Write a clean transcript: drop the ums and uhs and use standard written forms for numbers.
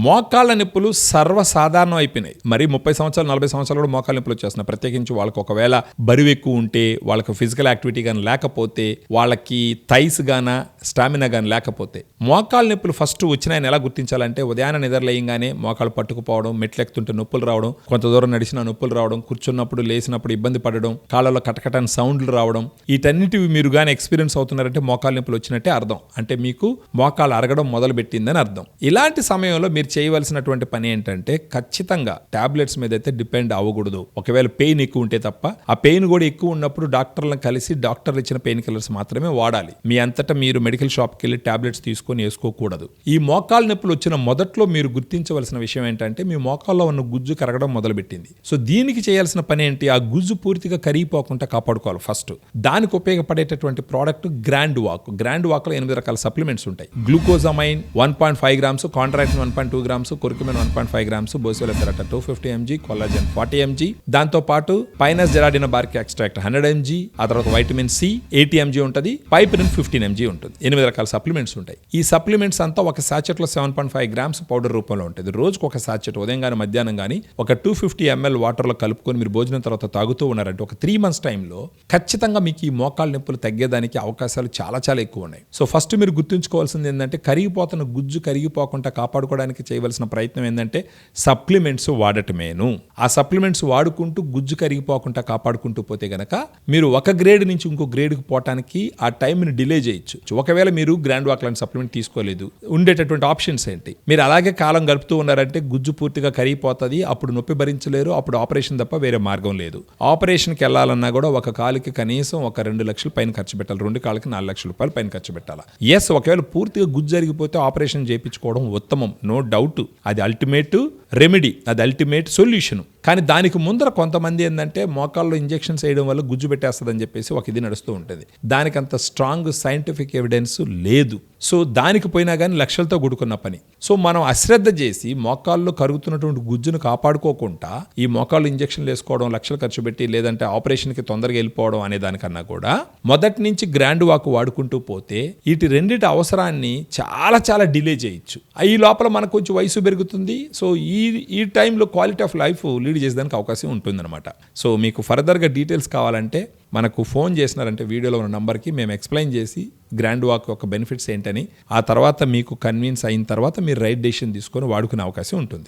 మోకాళ్ళ నొప్పులు సర్వసాధారణం అయిపోయినాయి. మరి 30 సంవత్సరాలు 40 సంవత్సరాలు కూడా మోకాళ్ళ నొప్పులు వచ్చేస్తున్నాయి. ప్రత్యేకించి వాళ్ళకి ఒకవేళ బరువు ఎక్కువ ఉంటే, వాళ్ళకి ఫిజికల్ యాక్టివిటీ కానీ లేకపోతే, వాళ్ళకి థైస్ గాన స్టామినా కానీ లేకపోతే, మోకాళ్ళ నొప్పులు ఫస్ట్ వచ్చినాయని ఎలా గుర్తించాలంటే ఉదయాన్నే నిద్రలేయంగానే మోకాళ్ళు పట్టుకుపోవడం, మెట్లు ఎక్కుతుంటే నొప్పులు రావడం, కొంత దూరం నడిచిన నొప్పులు రావడం, కూర్చున్నప్పుడు లేచినప్పుడు ఇబ్బంది పడడం, కాళ్ళలో కటకటని సౌండ్లు రావడం, వీటన్నిటివి మీరు కానీ ఎక్స్పీరియన్స్ అవుతున్నారంటే మోకాళ్ళ నొప్పులు వచ్చినట్టే అర్థం. అంటే మీకు మోకాళ్ళు అరగడం మొదలు పెట్టిందని అర్థం. ఇలాంటి సమయంలో మీరు చేయవలసినటువంటి పని ఏంటంటే ఖచ్చితంగా టాబ్లెట్స్ మీద అయితే డిపెండ్ అవ్వకూడదు. ఒకవేళ పెయిన్ ఎక్కువ ఉంటే తప్ప. ఆ పెయిన్ కూడా ఎక్కువ ఉన్నప్పుడు డాక్టర్లను కలిసి డాక్టర్లు ఇచ్చిన పెయిన్ కిల్లర్స్ మాత్రమే వాడాలి. మీ అంతటా మీరు మెడికల్ షాప్కి వెళ్ళి టాబ్లెట్స్ తీసుకొని వేసుకోకూడదు. ఈ మోకాళ్ళ నొప్పులు వచ్చిన మొదట్లో మీరు గుర్తించవలసిన విషయం ఏంటంటే మీ మోకాల్లో ఉన్న గుజ్జు కరగడం మొదలుపెట్టింది. సో దీనికి చేయాల్సిన పని ఏంటి? ఆ గుజ్జు పూర్తిగా కరిగిపోకుండా కాపాడుకోవాలి. ఫస్ట్ దానికి ఉపయోగపడేటటువంటి product Grand Walk. Grand Walk లో 8 రకాల సప్లిమెంట్స్ ఉంటాయి. గ్లూకోజమైన్ 1.5 grams, కాంట్రాక్టిన్ 1.2 grams, కుర్కుమిన్ 1.5 grams, బోసియోలెథెరటా 250 mg, కొల్లాజెన్ 40 mg, దాంతో పాటు పైనస్ జెరాడినా బార్క్ ఎక్స్ట్రాక్ట్ 100 mg, ఆ తర్వాత వైటమిన్ సి 80 mg ఉంటుంది, పైప్రిన్ 15 mg ఉంటుంది. 8 రకాల సప్లిమెంట్స్ ఉంటాయి. ఈ సప్లిమెంట్స్ అంతా ఒక సాచెట్ లో 7.5 grams పౌడర్ రూపంలో ఉంటుంది. రోజుకు ఒక సాచెట్ ఉదయం కానీ మధ్యాహ్నం కానీ ఒక 250 ml వాటర్ లో కలుపుకొని మీరు భోజనం తర్వాత తాగుతూ ఉన్నారంటే ఒక 3 months టైంలో ఖచ్చితంగా మీకు ఈ మోకాళ్ళ నొప్పులు తగ్గేదానికి అవకాశాలు చాలా చాలా ఎక్కువ ఉన్నాయి. సో ఫస్ట్ మీరు గుర్తుంచుకోవాల్సింది ఏంటంటే కరిగిపోతున్న గుజ్జు కరిగిపోకుండా కాపాడుకోవడానికి చేయవలసిన ప్రయత్నం ఏంటంటే సప్లిమెంట్స్ వాడటమేను. ఆ సప్లిమెంట్స్ వాడుకుంటూ గుజ్జు కరిగిపోకుండా కాపాడుకుంటూ పోతే గనక మీరు ఒక గ్రేడ్ నుంచి ఇంకో గ్రేడ్కి పోవటానికి ఆ టైంని డిలే చేయొచ్చు. ఒకవేళ మీరు గ్రాండ్ వాక్ లాంటి సప్లిమెంట్ తీసుకోలేదు, ఉండేటటువంటి ఆప్షన్స్ ఏంటి? మీరు అలాగే కాలం గడుపుతూ ఉన్నారంటే గుజ్జు పూర్తిగా కరిగిపోతుంది. అప్పుడు నొప్పి భరించలేరు. అప్పుడు ఆపరేషన్ తప్ప వేరే మార్గం లేదు. ఆపరేషన్కి వెళ్ళాలన్నా కూడా ఒక కాలుకి కనీసం ఒక 2 లక్షలు పైన ఖర్చు పెట్టాలి. 2 కాళ్ళకి 4 లక్షల రూపాయలు పైన ఖర్చు పెట్టాలి. ఎస్, ఒకవేళ పూర్తిగా గుజ్జు జరిగిపోతే ఆపరేషన్ చేయించుకోవడం ఉత్తమం, నో డౌట్. అది అల్టిమేట్ రెమెడీ, అది అల్టిమేట్ సొల్యూషన్. కానీ దానికి ముందర కొంతమంది ఏంటంటే మోకాల్లో ఇంజెక్షన్స్ వేయడం వల్ల గుజ్జు పెట్టేస్తుందని చెప్పేసి ఒక ఇది నడుస్తూ ఉంటుంది. దానికి అంత స్ట్రాంగ్ సైంటిఫిక్ ఎవిడెన్స్ లేదు. సో దానికి పోయినా కానీ లక్షలతో కూడుకున్న పని. సో మనం అశ్రద్ధ చేసి మోకాల్లో కరుగుతున్నటువంటి గుజ్జును కాపాడుకోకుండా ఈ మోకాళ్ళు ఇంజెక్షన్లు వేసుకోవడం, లక్షలు ఖర్చు పెట్టి లేదంటే ఆపరేషన్కి తొందరగా వెళ్ళిపోవడం అనే దానికన్నా కూడా మొదటి నుంచి గ్రాండ్ వాక్ వాడుకుంటూ పోతే వీటి రెండింటి అవసరాన్ని చాలా చాలా డిలే చేయొచ్చు. ఈ లోపల మనకు కొంచెం వయసు పెరుగుతుంది. సో ఈ టైంలో క్వాలిటీ ఆఫ్ లైఫ్ లీడ్ చేసేదానికి అవకాశం ఉంటుందన్నమాట. సో మీకు ఫర్దర్గా డీటెయిల్స్ కావాలంటే మనకు ఫోన్ చేసినారంటే వీడియోలో ఉన్న నంబర్కి మేము ఎక్స్ప్లెయిన్ చేసి గ్రాండ్ వాక్ యొక్క బెనిఫిట్స్ ఏంటని, ఆ తర్వాత మీకు కన్విన్స్ అయిన తర్వాత మీరు రైట్ డెసిషన్ తీసుకొని వాడుకునే అవకాశం ఉంటుంది.